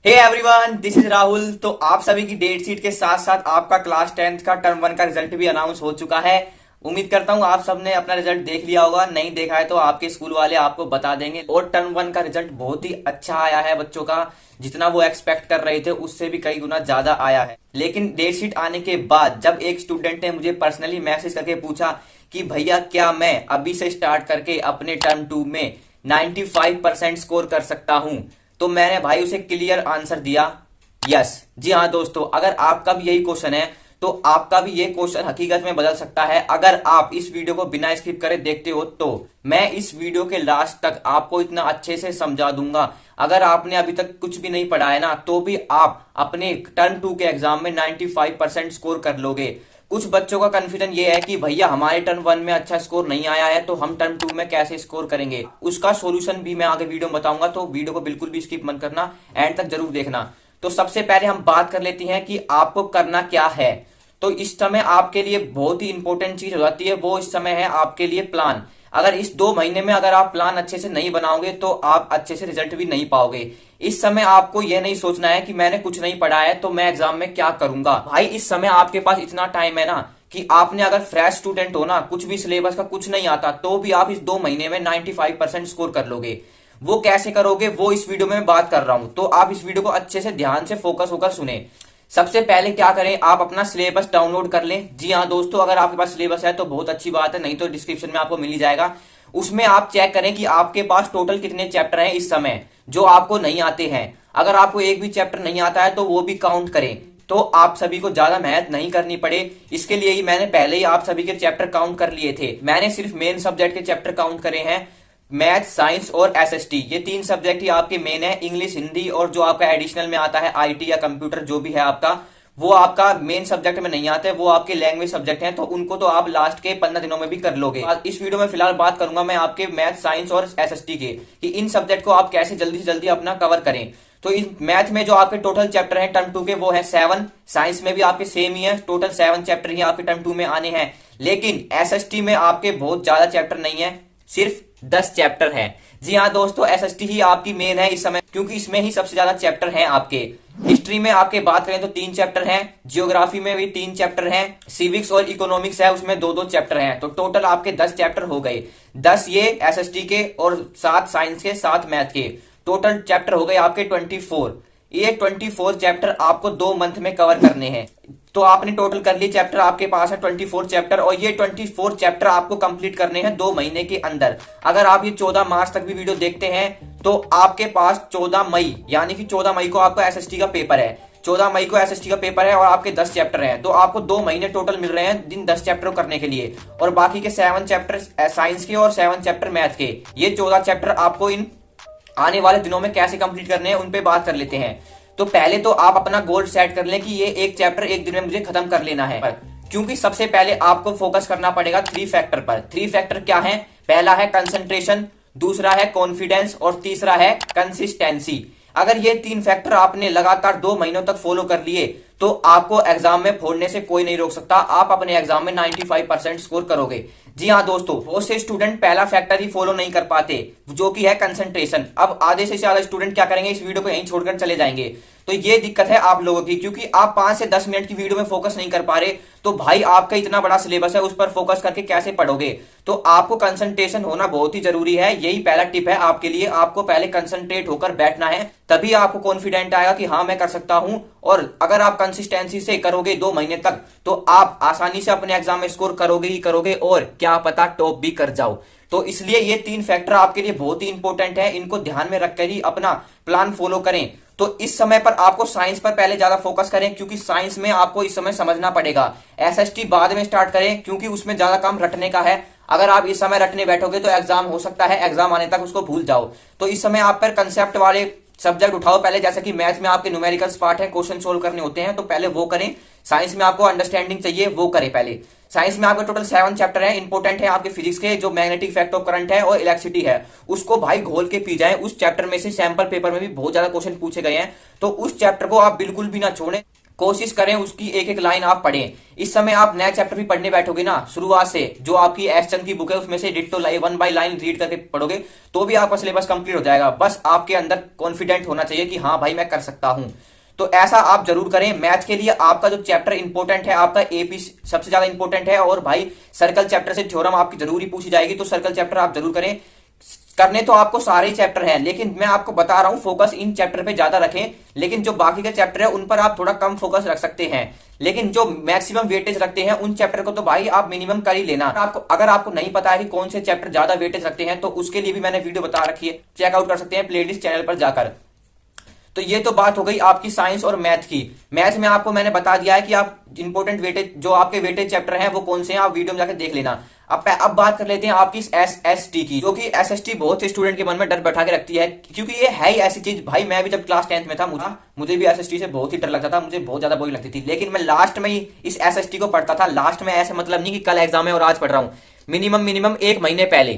Hey everyone, this is Rahul. तो आप सभी की डेट शीट के साथ साथ आपका क्लास 10th का टर्म 1 का रिजल्ट भी अनाउंस हो चुका है। उम्मीद करता हूँ आप सबने अपना रिजल्ट देख लिया होगा। नहीं देखा है तो आपके स्कूल वाले आपको बता देंगे। और टर्म 1 का रिजल्ट बहुत ही अच्छा आया है बच्चों का। जितना वो एक्सपेक्ट कर रहे थे उससे भी कई गुना ज्यादा आया है। लेकिन डेट शीट आने के बाद जब एक स्टूडेंट ने मुझे पर्सनली मैसेज करके पूछा कि भैया क्या मैं अभी से स्टार्ट करके अपने टर्म 2 में 95% स्कोर कर सकता हूं, तो मैंने भाई उसे क्लियर आंसर दिया, यस। जी हाँ दोस्तों, अगर आपका भी यही क्वेश्चन है तो आपका भी ये क्वेश्चन हकीकत में बदल सकता है अगर आप इस वीडियो को बिना स्किप करे देखते हो। तो मैं इस वीडियो के लास्ट तक आपको इतना अच्छे से समझा दूंगा, अगर आपने अभी तक कुछ भी नहीं पढ़ा है ना तो भी आप अपने टर्म 2 के एग्जाम में 95% स्कोर कर लोगे। कुछ बच्चों का कंफ्यूजन ये है कि भैया हमारे टर्म 1 में अच्छा स्कोर नहीं आया है तो हम टर्म 2 में कैसे स्कोर करेंगे। उसका सॉल्यूशन भी मैं आगे वीडियो में बताऊंगा, तो वीडियो को बिल्कुल भी स्किप मत करना, एंड तक जरूर देखना। तो सबसे पहले हम बात कर लेते हैं कि आपको करना क्या है। तो इस समय आपके लिए बहुत ही इंपॉर्टेंट चीज हो जाती है, वो इस समय है आपके लिए प्लान। अगर इस 2 महीने में अगर आप प्लान अच्छे से नहीं बनाओगे तो आप अच्छे से रिजल्ट भी नहीं पाओगे। इस समय आपको यह नहीं सोचना है कि मैंने कुछ नहीं पढ़ा है तो मैं एग्जाम में क्या करूंगा। भाई इस समय आपके पास इतना टाइम है ना कि आपने अगर फ्रेश स्टूडेंट हो ना, कुछ भी सिलेबस का कुछ नहीं आता, तो भी आप इस 2 महीने में 95% स्कोर कर लोगे। वो कैसे करोगे वो इस वीडियो में बात कर रहा हूं, तो आप इस वीडियो को अच्छे से ध्यान से फोकस होकर सुने। सबसे पहले क्या करें, आप अपना सिलेबस डाउनलोड कर लें। जी हाँ दोस्तों, अगर आपके पास सिलेबस है तो बहुत अच्छी बात है, नहीं तो डिस्क्रिप्शन में आपको मिल ही जाएगा। उसमें आप चेक करें कि आपके पास टोटल कितने चैप्टर हैं इस समय जो आपको नहीं आते हैं। अगर आपको एक भी चैप्टर नहीं आता है तो वो भी काउंट करें, तो आप सभी को ज्यादा मेहनत नहीं करनी पड़े। इसके लिए ही मैंने पहले ही आप सभी के चैप्टर काउंट कर लिए थे। मैंने सिर्फ मेन सब्जेक्ट के चैप्टर काउंट करे हैं, मैथ, साइंस और एसएसटी। ये 3 सब्जेक्ट ही आपके मेन है। इंग्लिश, हिंदी और जो आपका एडिशनल में आता है आईटी या कंप्यूटर जो भी है आपका, वो आपका मेन सब्जेक्ट में नहीं आते, वो आपके लैंग्वेज सब्जेक्ट हैं, तो उनको तो आप लास्ट के 15 दिनों में भी कर लोगे। इस वीडियो में फिलहाल बात करूंगा मैं आपके मैथ, साइंस और एसएसटी के, कि इन सब्जेक्ट को आप कैसे जल्दी से जल्दी अपना कवर करें। तो इस मैथ में जो आपके टोटल चैप्टर हैं टर्म 2 के वो है 7। साइंस में भी आपके सेम ही है, टोटल 7 चैप्टर ही आपके टर्म 2 में आने हैं। लेकिन एसएसटी में आपके बहुत ज्यादा चैप्टर नहीं है, सिर्फ 10 चैप्टर हैं। जी हाँ दोस्तों, एसएसटी ही आपकी मेन है इस समय, क्योंकि इसमें ही सबसे ज्यादा चैप्टर हैं आपके। हिस्ट्री में आपके बात करें तो 3 चैप्टर हैं, जियोग्राफी में भी 3 चैप्टर हैं, सिविक्स और इकोनॉमिक्स है उसमें 2-2 चैप्टर हैं। तो टोटल आपके 10 चैप्टर हो गए। 10 ये एसएसटी के और 7 साइंस के, 7 मैथ के। टोटल चैप्टर हो गए आपके 24। ये 24 चैप्टर आपको 2 मंथ में कवर करने हैं। तो आपने टोटल कर लिए चैप्टर, आपके पास है 24 चैप्टर, और ये 24 चैप्टर आपको कंप्लीट करने हैं 2 महीने के अंदर। अगर आप ये 14 मार्च तक भी वीडियो देखते हैं तो आपके पास 14 मई, यानी कि 14 मई को आपका एसएसटी का पेपर है। 14 मई को एसएसटी का पेपर है और आपके 10 चैप्टर हैं, तो आपको 2 महीने टोटल मिल रहे हैं दिन 10 चैप्टर करने के लिए। और बाकी के 7 चैप्टर साइंस के और 7 चैप्टर मैथ के, ये 14 चैप्टर आपको इन आने वाले दिनों में कैसे कंप्लीट करने हैं उन पे बात कर लेते हैं। तो पहले तो आप अपना गोल सेट कर लें कि ये एक चैप्टर एक दिन में मुझे खत्म कर लेना है, क्योंकि सबसे पहले आपको फोकस करना पड़ेगा 3 फैक्टर पर। 3 फैक्टर क्या है? पहला है कंसंट्रेशन, दूसरा है कॉन्फिडेंस और तीसरा है कंसिस्टेंसी। अगर ये 3 फैक्टर आपने लगातार 2 महीनों तक फॉलो कर लिए तो आपको एग्जाम में फोड़ने से कोई नहीं रोक सकता। आप अपने एग्जाम में 95% स्कोर करोगे। जी हाँ दोस्तों, बहुत से स्टूडेंट पहला फैक्टर ही फॉलो नहीं कर पाते, जो कि है कंसंट्रेशन। अब आधे से ज्यादा स्टूडेंट क्या करेंगे, इस वीडियो को यहीं छोड़कर चले जाएंगे। तो ये दिक्कत है आप लोगों की, क्योंकि आप 5 से 10 मिनट की वीडियो में फोकस नहीं कर पा रहे। तो भाई आपका इतना बड़ा सिलेबस है, उस पर फोकस करके कैसे पढ़ोगे? तो आपको कंसंट्रेशन होना बहुत ही जरूरी है। यही पहला टिप है आपके लिए। आपको पहले कंसंट्रेट होकर बैठना है, तभी आपको कॉन्फिडेंट आएगा कि हाँ मैं कर सकता हूं। और अगर आप कंसिस्टेंसी से करोगे 2 महीने तक तो आप आसानी से अपने एग्जाम में स्कोर करोगे ही करोगे, और क्या पता टॉप भी कर जाओ। तो इसलिए ये 3 फैक्टर आपके लिए बहुत ही इंपॉर्टेंट है, इनको ध्यान में रखकर ही अपना प्लान फॉलो करें। तो इस समय पर आपको साइंस पर पहले ज्यादा फोकस करें, क्योंकि साइंस में आपको इस समय समझना पड़ेगा। एसएसटी बाद में स्टार्ट करें, क्योंकि उसमें ज्यादा काम रटने का है। अगर आप इस समय रटने बैठोगे तो एग्जाम हो सकता है एग्जाम आने तक उसको भूल जाओ। तो इस समय आप पर कंसेप्ट वाले सब्जेक्ट उठाओ पहले, जैसे कि मैथ में आपके न्यूमेरिकल्स पार्ट है, क्वेश्चन सोल्व करने होते हैं, तो पहले वो करें। साइंस में आपको अंडरस्टैंडिंग चाहिए, वो करें पहले। साइंस में आपके टोटल 7 चैप्टर हैं, इंपॉर्टेंट है आपके फिजिक्स के, जो मैग्नेटिक इफेक्ट ऑफ करंट है और इलेक्ट्रिसिटी है, उसको भाई घोल के पी जाए। उस चैप्टर में से सैंपल पेपर में भी बहुत ज्यादा क्वेश्चन पूछे गए हैं, तो उस चैप्टर को आप बिल्कुल भी ना छोड़ें। कोशिश करें उसकी एक एक लाइन आप पढ़ें। इस समय आप नया चैप्टर भी पढ़ने बैठोगे ना शुरुआत से, जो आपकी एस चंद की बुक है उसमें से ditto one by line read करके पढ़ोगे तो भी आपका सिलेबस कंप्लीट हो जाएगा। बस आपके अंदर कॉन्फिडेंट होना चाहिए कि हाँ भाई मैं कर सकता हूं। तो ऐसा आप जरूर करें। मैथ के लिए आपका जो चैप्टर इंपॉर्टेंट है, आपका एपी सबसे ज्यादा इंपॉर्टेंट है। और भाई सर्कल चैप्टर से थ्योरम आपकी जरूरी पूछी जाएगी, तो सर्कल चैप्टर आप जरूर करें। करने तो आपको सारे ही चैप्टर हैं, लेकिन मैं आपको बता रहा हूं फोकस इन चैप्टर पे ज्यादा रखें। लेकिन जो बाकी के चैप्टर है उन पर आप थोड़ा कम फोकस रख सकते हैं। लेकिन जो मैक्सिमम वेटेज रखते हैं उन चैप्टर को तो भाई आप मिनिमम कर ही लेना। अगर आपको नहीं पता है कि कौन से चैप्टर ज्यादा वेटेज रखते हैं, तो उसके लिए भी मैंने वीडियो बता रखी है, चेकआउट कर सकते हैं प्लेलिस्ट चैनल पर जाकर। तो ये तो बात हो गई आपकी साइंस और मैथ की। मैथ में आपको मैंने बता दिया है कि आप इंपोर्टेंट वेटेज, जो आपके वेटेज चैप्टर हैं वो कौन से हैं, आप वीडियो में जाकर देख लेना। अब बात कर लेते हैं आपकी एसएसटी की, जो कि एसएसटी बहुत से स्टूडेंट के मन में डर बैठा के रखती है, क्योंकि ये है ही ऐसी चीज। भाई मैं भी जब क्लास 10th में था, मुझे भी एसएसटी से बहुत ही डर लगता था, मुझे बहुत ज्यादा बोरिंग लगती थी। लेकिन मैं लास्ट में ही इस एसएसटी को पढ़ता था। लास्ट में ऐसे मतलब नहीं कि कल एग्जाम है और आज पढ़ रहा हूं, मिनिमम 1 महीने पहले।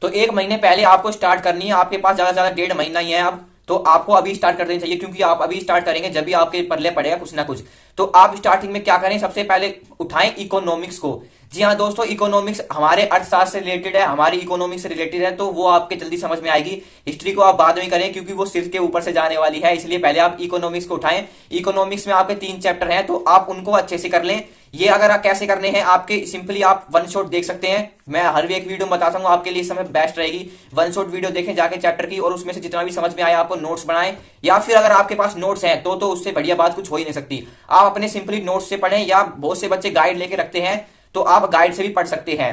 तो 1 महीने पहले आपको स्टार्ट करनी है। आपके पास ज्यादा से ज्यादा 1.5 महीना ही है अब, तो आपको अभी स्टार्ट कर देनी चाहिए, क्योंकि आप अभी स्टार्ट करेंगे जब भी आपके पल्ले पड़ेगा कुछ ना कुछ। तो आप स्टार्टिंग में क्या करें, सबसे पहले उठाएं इकोनॉमिक्स को। जी हाँ दोस्तों, इकोनॉमिक्स हमारे अर्थशास्त्र से रिलेटेड है, हमारी इकोनॉमिक्स से रिलेटेड है, तो वो आपके जल्दी समझ में आएगी। हिस्ट्री को आप बाद में करें, क्योंकि वो सिर के ऊपर से जाने वाली है, इसलिए पहले आप इकोनॉमिक्स को उठाएं। इकोनॉमिक्स में आपके 3 चैप्टर हैं, तो आप उनको अच्छे से कर लें। ये अगर आप कैसे करने हैं आपके, सिंपली आप वन शॉट देख सकते हैं। मैं हर एक वीडियो में बताता हूँ, आपके लिए इस समय बेस्ट रहेगी। वन शॉट वीडियो देखें जाके चैप्टर की, और उसमें से जितना भी समझ में आया आपको नोट्स बनाएं। या फिर अगर आपके पास नोट्स हैं तो उससे बढ़िया बात कुछ हो ही नहीं सकती। आप अपने सिंपली नोट्स से पढ़ें, या बहुत से बच्चे गाइड लेके रखते हैं, तो आप गाइड से भी पढ़ सकते हैं।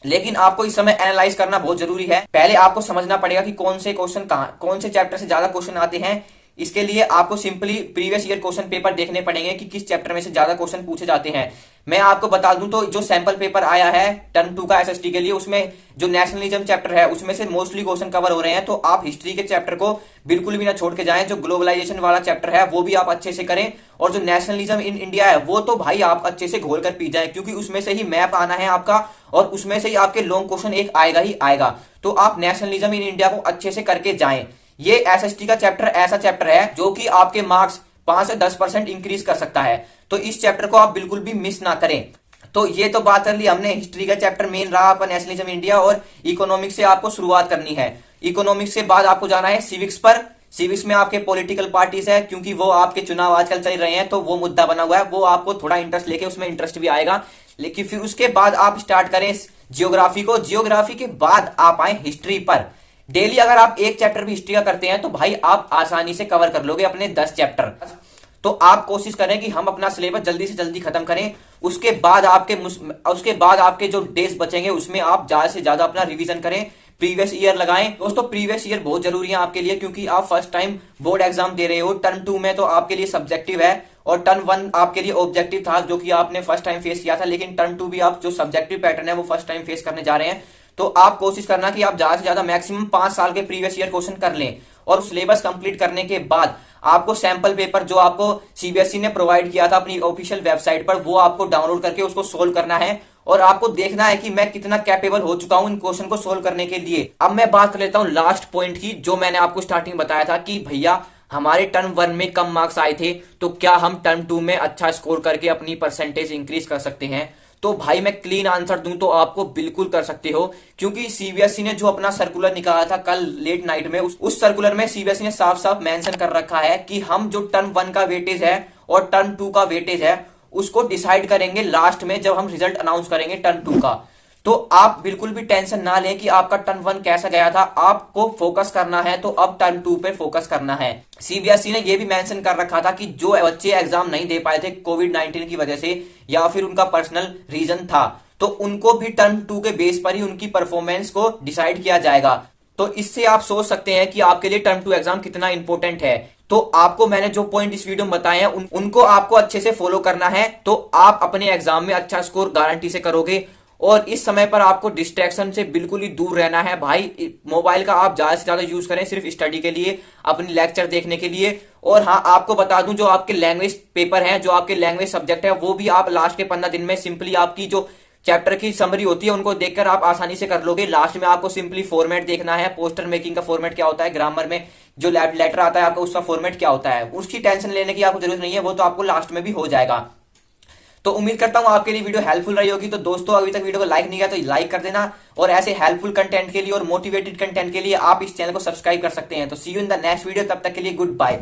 लेकिन आपको इस समय एनालाइज करना बहुत जरूरी है। पहले आपको समझना पड़ेगा कि कौन से क्वेश्चन कहां, कौन से चैप्टर से ज्यादा क्वेश्चन आते हैं। इसके लिए आपको simply previous year question paper देखने पड़ेंगे कि किस चैप्टर में से ज्यादा क्वेश्चन पूछे जाते हैं। मैं आपको बता दूं तो जो सैंपल पेपर आया है टर्म 2 का एसएसटी के लिए, उसमें जो नेशनलिज्म चैप्टर है उसमें से मोस्टली क्वेश्चन कवर हो रहे हैं। तो आप हिस्ट्री के चैप्टर को बिल्कुल भी ना छोड़ के जाएं। जो ग्लोबलाइजेशन वाला चैप्टर है वो भी आप अच्छे से करें, और जो नेशनलिज्म इन इंडिया है वो तो भाई आप अच्छे से घोल कर पी जाएं, क्योंकि उसमें से ही मैप आना है आपका, और उसमें से ही आपके लॉन्ग क्वेश्चन एक आएगा ही आएगा। तो आप नेशनलिज्म इन इंडिया को अच्छे से करके जाएं। ये एसएसटी का चैप्टर ऐसा चैप्टर है जो कि आपके मार्क्स 5 से 10% इंक्रीज कर सकता है। तो इस चैप्टर को आप बिल्कुल भी मिस ना करें। तो ये तो बात कर ली हमने, हिस्ट्री का चैप्टर मेन रहा आपका नेशनलिज्म इंडिया, और इकोनॉमिक्स से आपको शुरुआत करनी है। इकोनॉमिक्स के बाद आपको जाना है सिविक्स पर। सिविक्स में आपके पॉलिटिकल पार्टीज है, क्योंकि वो आपके चुनाव आजकल चल रहे हैं, तो वो मुद्दा बना हुआ है, वो आपको थोड़ा इंटरेस्ट लेके उसमें इंटरेस्ट भी आएगा। लेकिन फिर उसके बाद आप स्टार्ट करें जियोग्राफी को। जियोग्राफी के बाद आप आए हिस्ट्री पर। डेली अगर आप एक चैप्टर भी हिस्ट्री का करते हैं तो भाई आप आसानी से कवर कर लोगे अपने 10 चैप्टर। तो आप कोशिश करें कि हम अपना सिलेबस जल्दी से जल्दी खत्म करें। उसके बाद आपके जो डेज बचेंगे उसमें आप ज्यादा से ज्यादा अपना रिवीजन करें, प्रीवियस ईयर लगाएं। दोस्तों प्रीवियस ईयर बहुत जरूरी है आपके लिए, क्योंकि आप फर्स्ट टाइम बोर्ड एग्जाम दे रहे हो। टर्म 2 में तो आपके लिए सब्जेक्टिव है, और टर्म 1 आपके लिए ऑब्जेक्टिव था, जो कि आपने फर्स्ट टाइम फेस किया था। लेकिन टर्म 2 भी आप जो सब्जेक्टिव पैटर्न है वो फर्स्ट टाइम फेस करने जा रहे हैं। तो आप कोशिश करना कि आप ज्यादा से ज्यादा मैक्सिमम 5 साल के प्रीवियस ईयर क्वेश्चन कर लें, और सिलेबस कंप्लीट करने के बाद आपको सैंपल पेपर जो आपको सीबीएसई ने प्रोवाइड किया था अपनी ऑफिशियल वेबसाइट पर, वो आपको डाउनलोड करके उसको सोल्व करना है। और आपको देखना है कि मैं कितना कैपेबल हो चुका हूं इन क्वेश्चन को सोल्व करने के लिए। अब मैं बात कर लेता हूं लास्ट पॉइंट की, जो मैंने आपको स्टार्टिंग में बताया था कि भैया हमारे टर्म 1 में कम मार्क्स आए थे, तो क्या हम टर्म 2 में अच्छा स्कोर करके अपनी परसेंटेज इंक्रीज कर सकते हैं। तो भाई मैं क्लीन आंसर दूं तो आपको बिल्कुल कर सकते हो, क्योंकि सीबीएसई ने जो अपना सर्कुलर निकाला था कल लेट नाइट में, उस सर्कुलर में सीबीएसई ने साफ साफ मेंशन कर रखा है कि हम जो टर्म 1 का वेटेज है और टर्म 2 का वेटेज है उसको डिसाइड करेंगे लास्ट में, जब हम रिजल्ट अनाउंस करेंगे टर्म 2 का। तो आप बिल्कुल भी टेंशन ना लें कि आपका टर्म 1 कैसा गया था। आपको फोकस करना है तो अब टर्म 2 पे फोकस करना है। सीबीएसई ने यह भी मेंशन कर रखा था कि जो बच्चे एग्जाम नहीं दे पाए थे कोविड-19 की वजह से, या फिर उनका पर्सनल रीजन था, तो उनको भी टर्म 2 के बेस पर ही उनकी परफॉर्मेंस को डिसाइड किया जाएगा। तो इससे आप सोच सकते हैं कि आपके लिए टर्म 2 एग्जाम कितना इंपॉर्टेंट है। तो आपको मैंने जो पॉइंट इस वीडियो में बताए हैं उनको आपको अच्छे से फॉलो करना है, तो आप अपने एग्जाम में अच्छा स्कोर गारंटी से करोगे। और इस समय पर आपको डिस्ट्रैक्शन से बिल्कुल ही दूर रहना है। भाई मोबाइल का आप ज्यादा से ज्यादा यूज करें सिर्फ स्टडी के लिए, अपनी लेक्चर देखने के लिए। और हाँ, आपको बता दूं जो आपके लैंग्वेज पेपर हैं, जो आपके लैंग्वेज सब्जेक्ट है, वो भी आप लास्ट के 15 दिन में सिंपली आपकी जो चैप्टर की समरी होती है उनको देखकर आप आसानी से कर लोगे। लास्ट में आपको सिंपली फॉर्मेट देखना है, पोस्टर मेकिंग का फॉर्मेट क्या होता है, ग्रामर में जो लेटर आता है आपका उसका फॉर्मेट क्या होता है, उसकी टेंशन लेने की आपको जरूरत नहीं है, वो तो आपको लास्ट में भी हो जाएगा। तो उम्मीद करता हूं आपके लिए वीडियो हेल्पफुल रही होगी। तो दोस्तों अभी तक वीडियो को लाइक नहीं किया तो लाइक कर देना, और ऐसे हेल्पफुल कंटेंट के लिए और मोटिवेटेड कंटेंट के लिए आप इस चैनल को सब्सक्राइब कर सकते हैं। तो see you in the next video, तब तक के लिए गुड बाय।